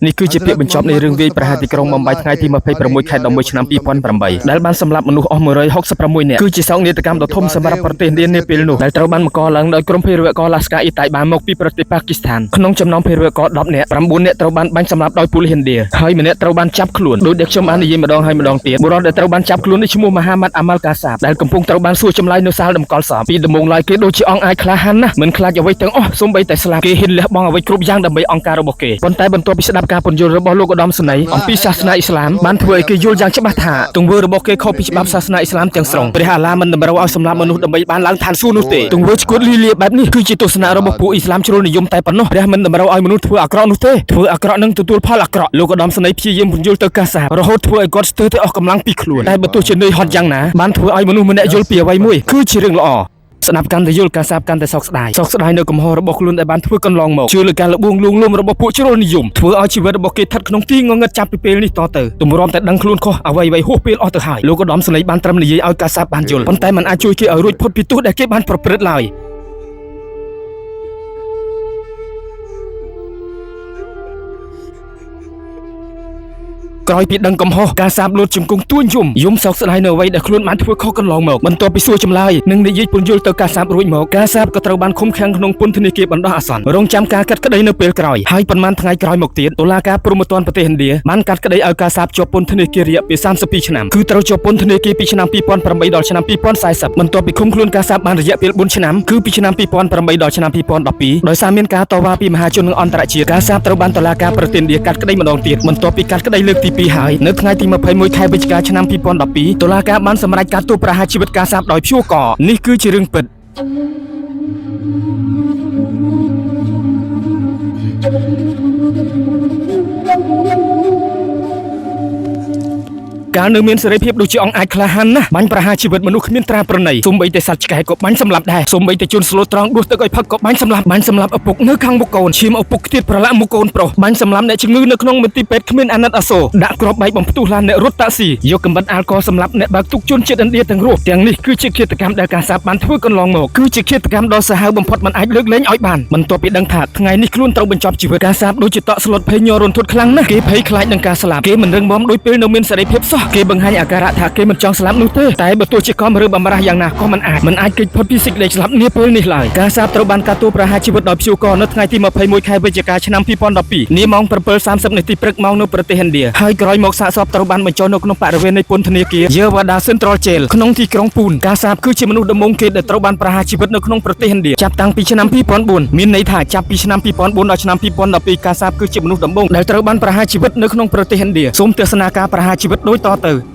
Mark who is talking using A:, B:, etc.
A: នេះគឺជាពាក្យបញ្ចប់នៃរឿងវាយប្រហារទីក្រុងបំបីថ្ងៃទី26ខែ11ឆ្នាំ2008ដែលបានសម្លាប់មនុស្សអស់166នាក់គឺជាសោកនាដកម្មដ៏ធំសម្រាប់ប្រទេសឥណ្ឌានាពេលនោះដែលត្រូវបានបង្កឡើងដោយក្រុមភេរវករឡាស្កាអ៊ីតាបានមកពីប្រទេសប៉ាគីស្ថានក្នុងចំណោមភេរវករ10នាក់9នាក់ត្រូវបានបាញ់សម្លាប់ដោយប៉ូលីសឥណ្ឌាហើយម្នាក់ត្រូវបានចាប់ខ្លួនដោយដែលខ្ញុំបាននិយាយម្ដងហើយម្ដងទៀតបុរសដែលត្រូវបានចាប់ខ្លួននេះឈ្មោះមហាម៉ាត់អាម៉ាល់កាសាបដែលកំពុងត្រូវបានសួរចម្លើយនៅសាលតម្កល់សពពីដំបូងឡើយគេដូចជាអង្គអាចក្លាហានណាស់មិនខ្លាចអ្វីទាំងអស់សូម្បីតែស្លាប់គេហ៊ានលះបង់អ្វីគ្រប់យ៉ាងដើម្បីអង្គការរបស់គេប៉ុន្តែបន្ទាប់ពីស្ដាប់ការពន្យល់របស់លោកឧត្តមសេនីយ៍អំពីសាសនាអ៊ីស្លាមបានធ្វើឲ្យគេយល់យ៉ាងច្បាស់ថាទង្វើរបស់គេខុសពីច្បាប់សាសនាអ៊ីស្លាមទាំងស្រុងព្រះអាឡាមិនតម្រូវឲ្យសម្លាប់មនុស្សដើម្បីបានឡើងឋានសួគ៌នោះទេទង្វើឈួតលីលាបែបនេះគឺជាទស្សនៈរបស់ពួកអ៊ីស្លាមជ្រុលនិយមតែប៉ុណ្ណោះព្រះមិនតម្រូវឲ្យមនុស្សធ្វើអាក្រក់នោះទេធ្វើអាក្រក់នឹងទទួលផលអាក្រក់លោកឧត្តមសេនីយ៍ព្យាយាមពន្យល់ទៅកាសាបរហូតធ្វើឲ្យគាត់ស្ទើរតែអស់កម្លាំងពីខ្លួនតែបើទោះជានឿយហត់យ៉ាងណាបានធ្វើឲ្យមនុស្សម្នាក់យល់ពីអ្វីមួយគឺជារឿងល្អស្ដាប់កាន់តែយល់កាសាបកាន់តែសោកស្ដាយនៅកំហុសរបស់ខ្លួនដែលបានធ្វើកន្លងមកជឿលើការលបួងលួងលោមរបស់ពួកជ្រុលនិយមធ្វើឲ្យជីវិតរបស់គេស្ថិតក្នុងទីងងឹតចាប់ពីពេលនេះតទៅទម្រាំតែដឹងខ្លួនខុសអ្វីហួសពេលអស់ទៅហើយលោកឧត្តមសេនីយ៍បានត្រឹមនិយាយឲ្យកាសាបបានយល់ប៉ុន្តែมันអាចជួយគេឲ្យរួចផុតពីទោសដែលគេបានប្រព្រឹត្តឡើយក្រោយពីដឹងកំហុសការសាបលួតជង្គង់ទួញយំសោកស្ដាយនៅអ្វីដែលខ្លួនបានធ្វើខុសកន្លងមកបន្ទាប់ពីសួរចម្លើយនិងនិយាយពន្យល់ទៅការសាបរួចមកការសាបក៏ត្រូវបានឃុំឃាំងក្នុងពន្ធនាគារបណ្ដោះអាសន្នរងចាំការកាត់ក្តីនៅពេលក្រោយហើយប៉ុន្មានថ្ងៃក្រោយមកទៀតតុលាការព្រហ្មទណ្ឌប្រទេសឥណ្ឌាបានកាត់ក្តីឲ្យការសាបជាប់ពន្ធនាគាររយៈពេល32ឆ្នាំគឺត្រូវជាប់ពន្ធនាគារពីឆ្នាំ2008ដល់ឆ្នាំ2040បន្ទាប់ពីឃុំខ្លួនការសាបបានរយៈពេល4ឆ្នាំគឺពីឆ្នាំ2008ដល់ឆ្នាំ2012ដោយសារមានការតវ៉ាពីមហាជននិងអន្តរជាតិការសាបត្រូវបានតុលាការប្រទេសឥណ្ឌាកាត់ក្តីម្ដងទៀតបន្ទាប់ពីកាត់ក្តីលើកទី2ហើយនៅថ្ងៃទី21ខែវិច្ឆិកាឆ្នាំ2012តុលាការបានសម្រេចការទោសប្រហារជីវិតការសាបដោយព្យួរកនេះគឺជារឿងពិតកាលនៅមានសេរីភាពដូចជាអង្គអាចក្លាហានណាស់បាញ់ប្រហារជីវិតមនុស្សគ្មានត្រាប្រណីសូម្បីតែសត្វឆ្កែក៏បាញ់សម្លាប់ដែរសូម្បីតែជនស្លូតត្រង់ដួសទឹកឲ្យផឹកក៏បាញ់សម្លាប់ឪពុកនៅខាងមុខកូនឈាមឪពុកខ្ទាតប្រឡាក់មុខកូនប្រុសបាញ់សម្លាប់អ្នកជំងឺនៅក្នុងមន្ទីរពេទ្យគ្មានអាណិតអាសូរដាក់គ្រាប់បែកបំផ្ទុះឡានអ្នករត់តាក់ស៊ីយកកាំបិតអាល់កុលសម្លាប់អ្នកបើកទុកជនជាតិឥណ្ឌាទាំងរស់ទាំងនេះគឺជាឃាតកម្មដែលការសាបបានធ្វើកន្លងមកគឺជាឃាតកម្មដ៏សាហាវបំផុតមិនអាចលើកលែងឲ្យបានបន្ទាប់ពីដឹងថាថ្ងៃនេះខ្លួនត្រូវបញ្ចប់ជីវិតការសាបដូចជាតក់ស្លុតភ័យញ័ររន្ធត់ខ្លាំងណាស់គេភ័យខ្លាចនឹងការស្លាប់គេមិនរឹងមាំដូចពេលនៅមានសេរីភាពសោះគេបង្ហាញអាការៈថាគេមិនចង់ស្លាប់នោះទេតែបើទោះជាកំឬបំរាស់យ៉ាងណាក៏មិនអាចគេចផុតពីសេចក្តីស្លាប់នាពេលនេះឡើយការសាបត្រូវបានកាត់ទោសប្រហារជីវិតដោយព្យួរកនៅថ្ងៃទី21ខែវិច្ឆិកាឆ្នាំ2012នាម៉ោង 7:30 នាទីព្រឹកម៉ោងនៅប្រទេសឥណ្ឌាហើយក្រោយមកសាកសពត្រូវបានបញ្ចូលនៅក្នុងបរិវេណនៃពន្ធនាគារ Yerwada Central Jail ក្នុងទីក្រុងពូនការសាបគឺជាមនុស្សដំបូងគេដែលត្រូវបានប្រហារជីវិតនៅក្នុងប្រទេសឥណ្ឌាចាប់តាំងពីឆ្នាំ2004មានន័យថាចាប់ពីឆ្នាំ2004ដល់ឆ្នាំ2012ការសាបគឺជាមនុស្សដំបូងដែលត្រូវបានប្រហារជីវិតនៅក្នុងប្រទេសឥណ្ឌាសូមទស្សនាការប្រហារជីវិតដូចតទៅ